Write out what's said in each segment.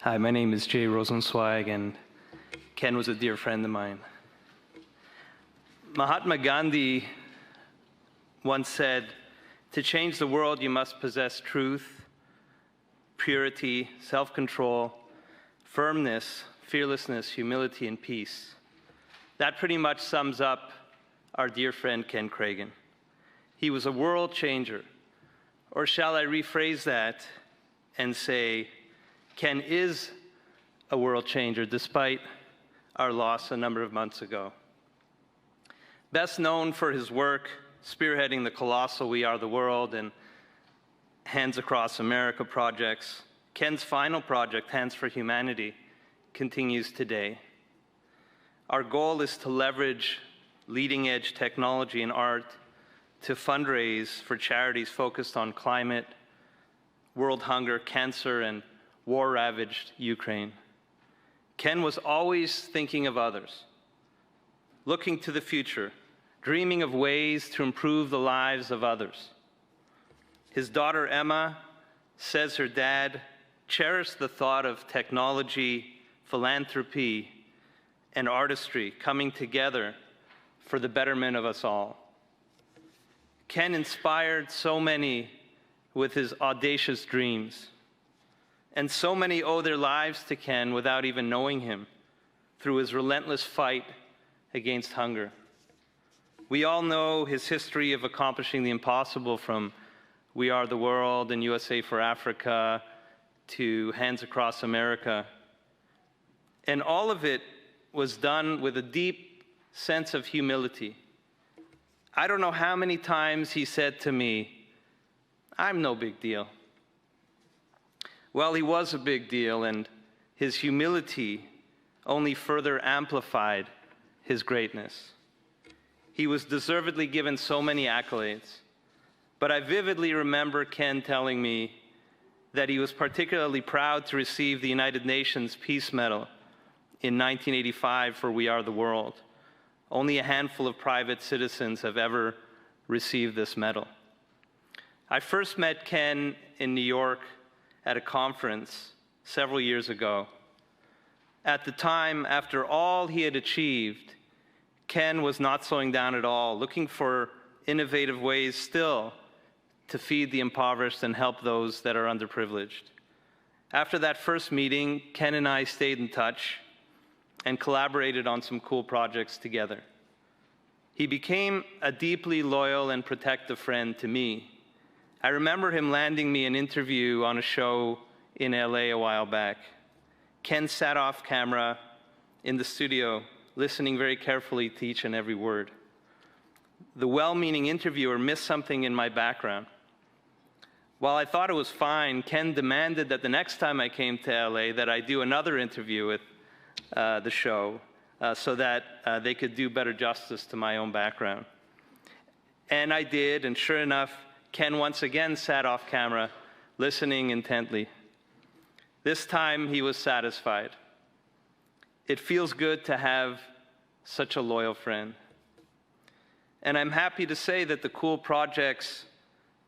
Hi, my name is Jay Rosenzweig, and Ken was a dear friend of mine. Mahatma Gandhi once said, "To change the world, you must possess truth, purity, self-control, firmness, fearlessness, humility, and peace." That pretty much sums up our dear friend Ken Kragen. He was a world changer. Or shall I rephrase that and say, Ken is a world changer despite our loss a number of months ago. Best known for his work spearheading the colossal We Are the World and Hands Across America projects, Ken's final project, Hands for Humanity, continues today. Our goal is to leverage leading-edge technology and art to fundraise for charities focused on climate, world hunger, cancer, and war-ravaged Ukraine. Ken was always thinking of others, looking to the future, dreaming of ways to improve the lives of others. His daughter Emma says her dad cherished the thought of technology, philanthropy, and artistry coming together for the betterment of us all. Ken inspired so many with his audacious dreams. And so many owe their lives to Ken without even knowing him through his relentless fight against hunger. We all know his history of accomplishing the impossible, from We Are the World and USA for Africa to Hands Across America. And all of it was done with a deep sense of humility. I don't know how many times he said to me, "I'm no big deal." Well, he was a big deal, and his humility only further amplified his greatness. He was deservedly given so many accolades, but I vividly remember Ken telling me that he was particularly proud to receive the United Nations Peace Medal in 1985 for We Are the World. Only a handful of private citizens have ever received this medal. I first met Ken in New York at a conference several years ago. At the time, after all he had achieved, Ken was not slowing down at all, looking for innovative ways still to feed the impoverished and help those that are underprivileged. After that first meeting, Ken and I stayed in touch and collaborated on some cool projects together. He became a deeply loyal and protective friend to me. I remember him landing me an interview on a show in LA a while back. Ken sat off camera in the studio, listening very carefully to each and every word. The well-meaning interviewer missed something in my background. While I thought it was fine, Ken demanded that the next time I came to LA that I do another interview with the show so that they could do better justice to my own background. And I did, and sure enough, Ken once again sat off camera, listening intently. This time, he was satisfied. It feels good to have such a loyal friend. And I'm happy to say that the cool projects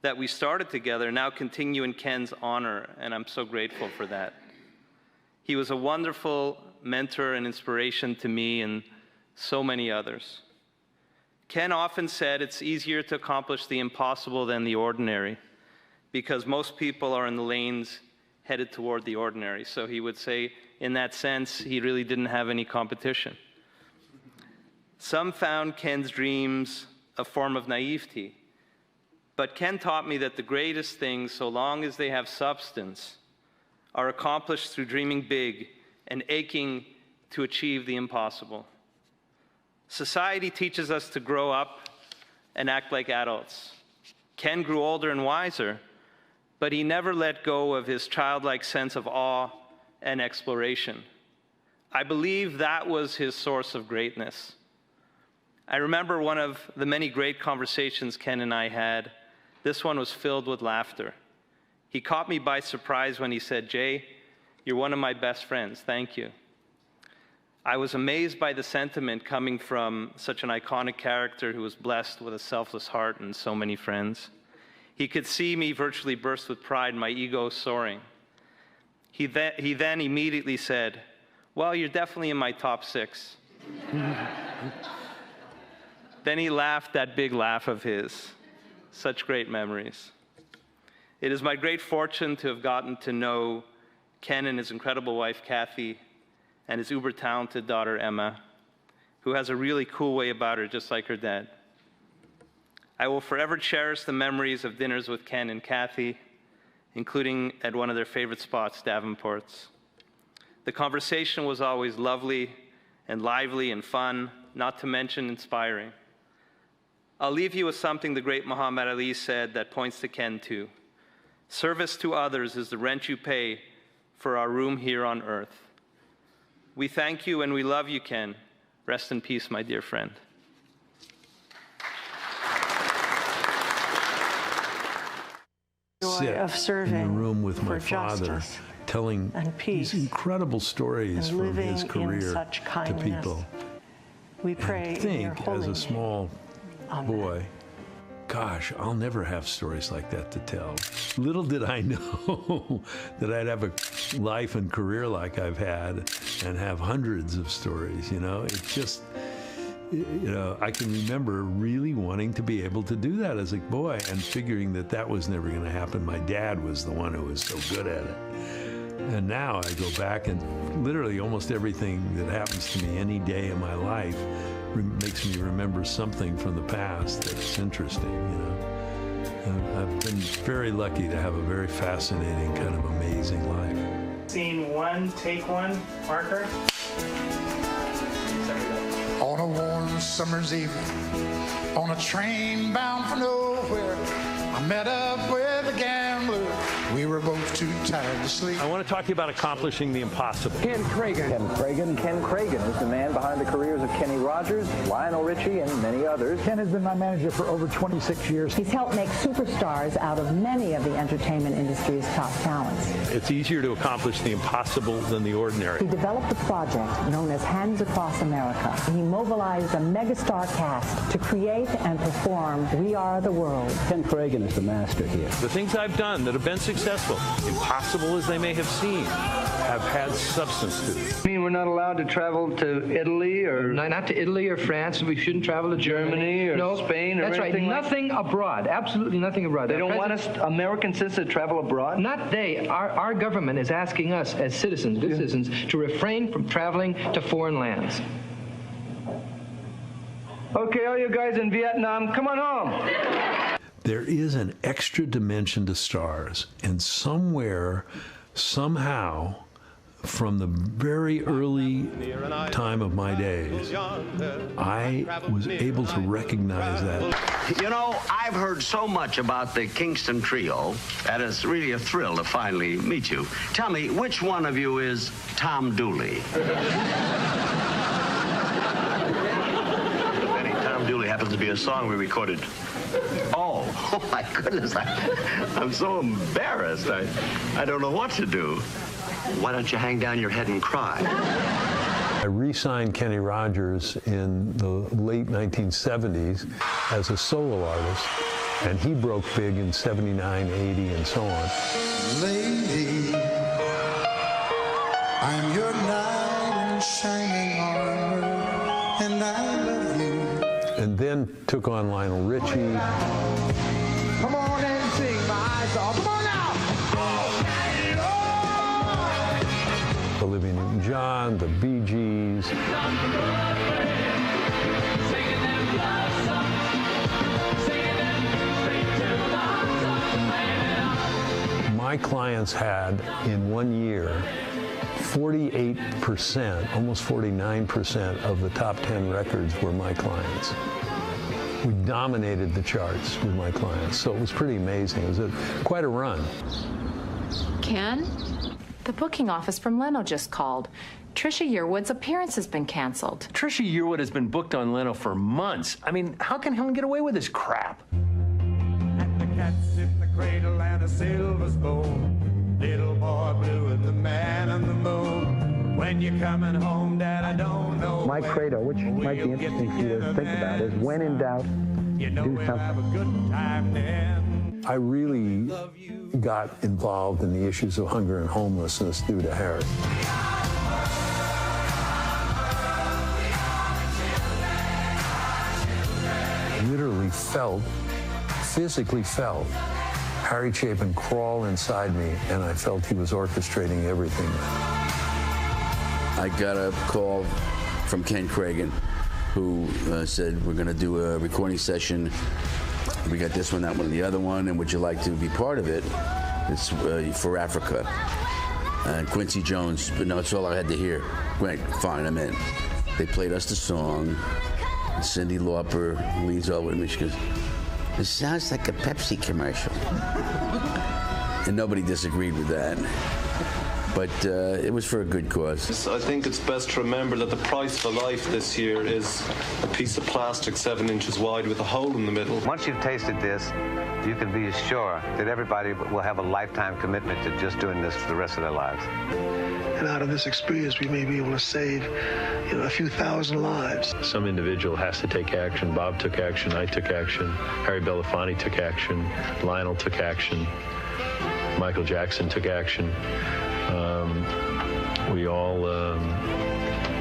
that we started together now continue in Ken's honor, and I'm so grateful for that. He was a wonderful mentor and inspiration to me and so many others. Ken often said it's easier to accomplish the impossible than the ordinary, because most people are in the lanes headed toward the ordinary. So he would say, in that sense, he really didn't have any competition. Some found Ken's dreams a form of naivety, but Ken taught me that the greatest things, so long as they have substance, are accomplished through dreaming big and aching to achieve the impossible. Society teaches us to grow up and act like adults. Ken grew older and wiser, but he never let go of his childlike sense of awe and exploration. I believe that was his source of greatness. I remember one of the many great conversations Ken and I had. This one was filled with laughter. He caught me by surprise when he said, "Jay, you're one of my best friends. Thank you." I was amazed by the sentiment coming from such an iconic character who was blessed with a selfless heart and so many friends. He could see me virtually burst with pride, my ego soaring. He then immediately said, "Well, you're definitely in my top 6. Then he laughed that big laugh of his. Such great memories. It is my great fortune to have gotten to know Ken and his incredible wife, Kathy, and his uber-talented daughter, Emma, who has a really cool way about her, just like her dad. I will forever cherish the memories of dinners with Ken and Kathy, including at one of their favorite spots, Davenport's. The conversation was always lovely and lively and fun, not to mention inspiring. I'll leave you with something the great Muhammad Ali said that points to Ken too. Service to others is the rent you pay for our room here on earth. We thank you and we love you, Ken. Rest in peace, my dear friend. Sit of serving in the room with my for father, justice telling and peace these incredible stories and from his living in career such to kindness. people. We pray And in your think, holy as a name. small Amen. boy, gosh, I'll never have stories like that to tell. Little did I know that I'd have a life and career like I've had and have hundreds of stories, you know? It's just, you know, I can remember really wanting to be able to do that as a boy and figuring that that was never going to happen. My dad was the one who was so good at it. And now I go back and literally almost everything that happens to me any day in my life makes me remember something from the past that's interesting, you know. And I've been very lucky to have a very fascinating, kind of amazing life. Scene 1, take 1, marker. On a warm summer's evening, on a train bound for nowhere, I met up with a gambler. We were both too tired to sleep. I want to talk to you about accomplishing the impossible. Ken Kragen. Ken Kragen is the man behind the careers of Kenny Rogers, Lionel Richie, and many others. Ken has been my manager for over 26 years. He's helped make superstars out of many of the entertainment industry's top talents. It's easier to accomplish the impossible than the ordinary. He developed a project known as Hands Across America. He mobilized a megastar cast to create and perform We Are the World. Ken Kragen is the master here. The things I've done that have been successful, impossible as they may have seemed, have had substance to them. You mean we're not allowed to travel to Italy or... No, not to Italy or France. We shouldn't travel to Germany or Spain or that's anything right. Nothing abroad. Absolutely nothing abroad. They don't want us, American citizens, to travel abroad? Not they. Our government is asking us as citizens, good citizens, to refrain from traveling to foreign lands. Okay, all you guys in Vietnam, come on home. There is an extra dimension to stars, and somewhere, somehow, from the very early time of my days, I was able to recognize that. You know, I've heard so much about the Kingston Trio that it's really a thrill to finally meet you. Tell me, which one of you is Tom Dooley? Tom Dooley happens to be a song we recorded. Oh my goodness, I'm so embarrassed. I don't know what to do. Why don't you hang down your head and cry? I re-signed Kenny Rogers in the late 1970s as a solo artist, and he broke big in 79, 80, and so on. Lady, I'm your knight in shining armor, and I love you. And then took on Lionel Richie. Come on and sing my eyes off. Come on now! Olivia Newton-John, the Bee Gees. My clients had, in 1 year, 48%, almost 49% of the top 10 records were my clients. We dominated the charts with my clients, so it was pretty amazing. It was quite a run. Ken, the booking office from Leno just called. Trisha Yearwood's appearance has been canceled. Trisha Yearwood has been booked on Leno for months. I mean, how can Helen get away with this crap? And the cat's in the cradle and a silver spoon. Little boy blue and the man on the moon. When you're coming home, Dad, I don't know. My credo, which might be interesting for you to think about, is when in doubt, you know do we'll something. have a good time then. I really got involved in the issues of hunger and homelessness due to Harry. I literally physically felt Harry Chapin crawl inside me, and I felt he was orchestrating everything. I got a call from Ken Kragen, who said, we're going to do a recording session. We got this one, that one, and the other one, and would you like to be part of it? It's for Africa. And Quincy Jones, but no, it's all I had to hear. Great, fine, I'm in. They played us the song. Cyndi Lauper leans over to me, she goes, it sounds like a Pepsi commercial. And nobody disagreed with that. But it was for a good cause. I think it's best to remember that the price for life this year is a piece of plastic 7 inches wide with a hole in the middle. Once you've tasted this, you can be sure that everybody will have a lifetime commitment to just doing this for the rest of their lives. And out of this experience, we may be able to save, a few thousand lives. Some individual has to take action. Bob took action. I took action. Harry Belafonte took action. Lionel took action. Michael Jackson took action. We all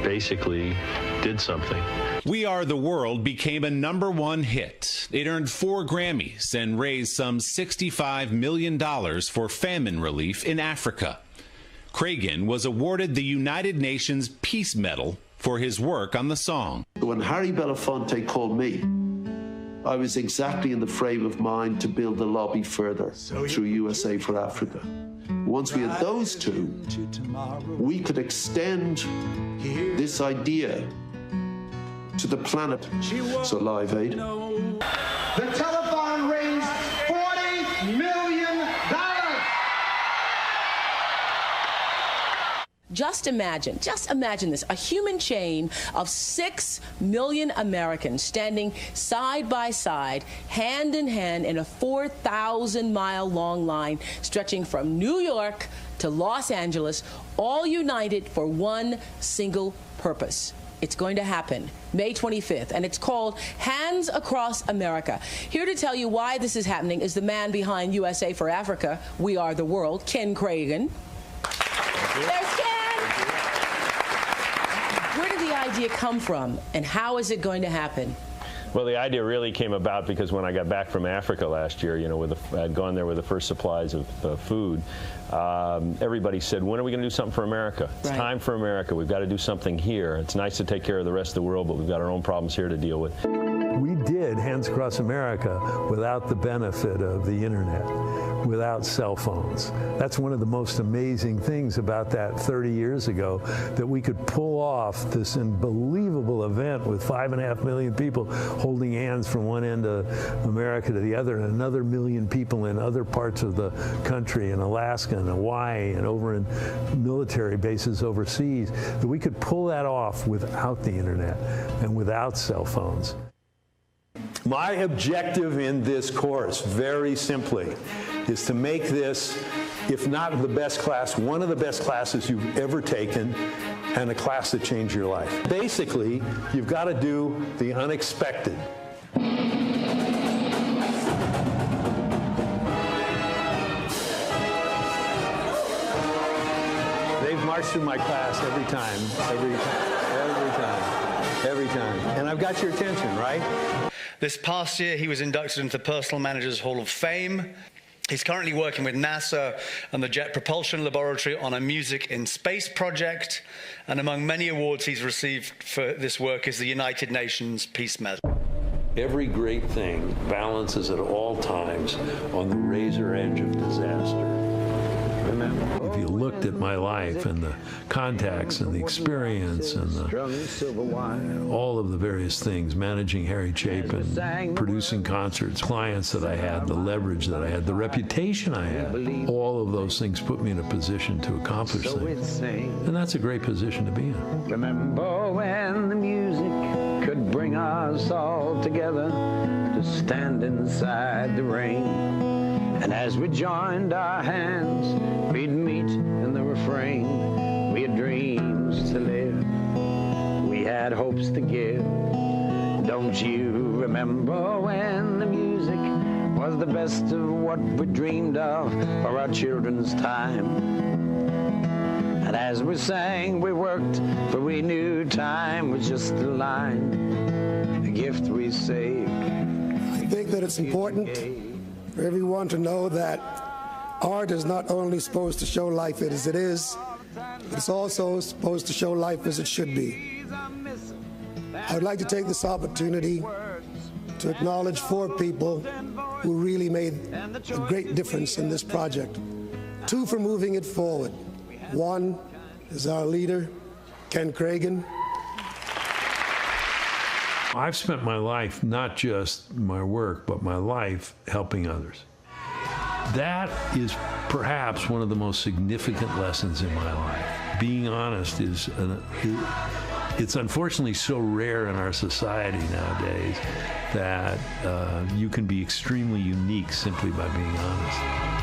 basically did something. We Are the World became a #1 hit. It earned 4 Grammys and raised some $65 million for famine relief in Africa. Kragen was awarded the United Nations Peace Medal for his work on the song. When Harry Belafonte called me, I was exactly in the frame of mind to build the lobby further through USA for Africa. Once we had those two, we could extend this idea to the planet. So Live Aid. The telethon raised $40 million. Just imagine this, a human chain of 6 million Americans standing side by side, hand in hand in a 4,000-mile long line stretching from New York to Los Angeles, all united for one single purpose. It's going to happen May 25th, and it's called Hands Across America. Here to tell you why this is happening is the man behind USA for Africa, We Are the World, Ken Kragen. There's Ken. Where did the idea come from, and how is it going to happen? Well, the idea really came about because when I got back from Africa last year, I'd gone there with the first supplies of food. Everybody said, when are we going to do something for America? It's time for America. We've got to do something here. It's nice to take care of the rest of the world, but we've got our own problems here to deal with. We did Hands Across America without the benefit of the internet, without cell phones. That's one of the most amazing things about that 30 years ago, that we could pull off this unbelievable event with 5.5 million people holding hands from one end of America to the other, and another million people in other parts of the country, in Alaska and Hawaii and over in military bases overseas, that we could pull that off without the internet and without cell phones. My objective in this course, very simply, is to make this, if not the best class, one of the best classes you've ever taken, and a class that changed your life. Basically, you've got to do the unexpected. They've marched through my class every time. And I've got your attention, right? This past year, he was inducted into the Personal Managers Hall of Fame. He's currently working with NASA and the Jet Propulsion Laboratory on a Music in Space project. And among many awards he's received for this work is the United Nations Peace Medal. Every great thing balances at all times on the razor edge of disaster. If you looked at my life and the contacts and the experience and all of the various things, managing Harry Chapin, producing concerts, clients that I had, the leverage that I had, the reputation I had, all of those things put me in a position to accomplish things. And that's a great position to be in. Remember when the music could bring us all together to stand inside the rain. And as we joined our hands, we'd meet in the refrain. We had dreams to live, we had hopes to give. Don't you remember when the music was the best of what we dreamed of for our children's time. And as we sang, we worked, for we knew time was just a line, a gift we saved. I think that it's important for everyone to know that art is not only supposed to show life as it is, but it's also supposed to show life as it should be. I would like to take this opportunity to acknowledge 4 people who really made a great difference in this project. 2 for moving it forward. 1 is our leader, Ken Kragen. I've spent my life, not just my work, but my life helping others. That is perhaps one of the most significant lessons in my life. Being honest it's unfortunately so rare in our society nowadays that you can be extremely unique simply by being honest.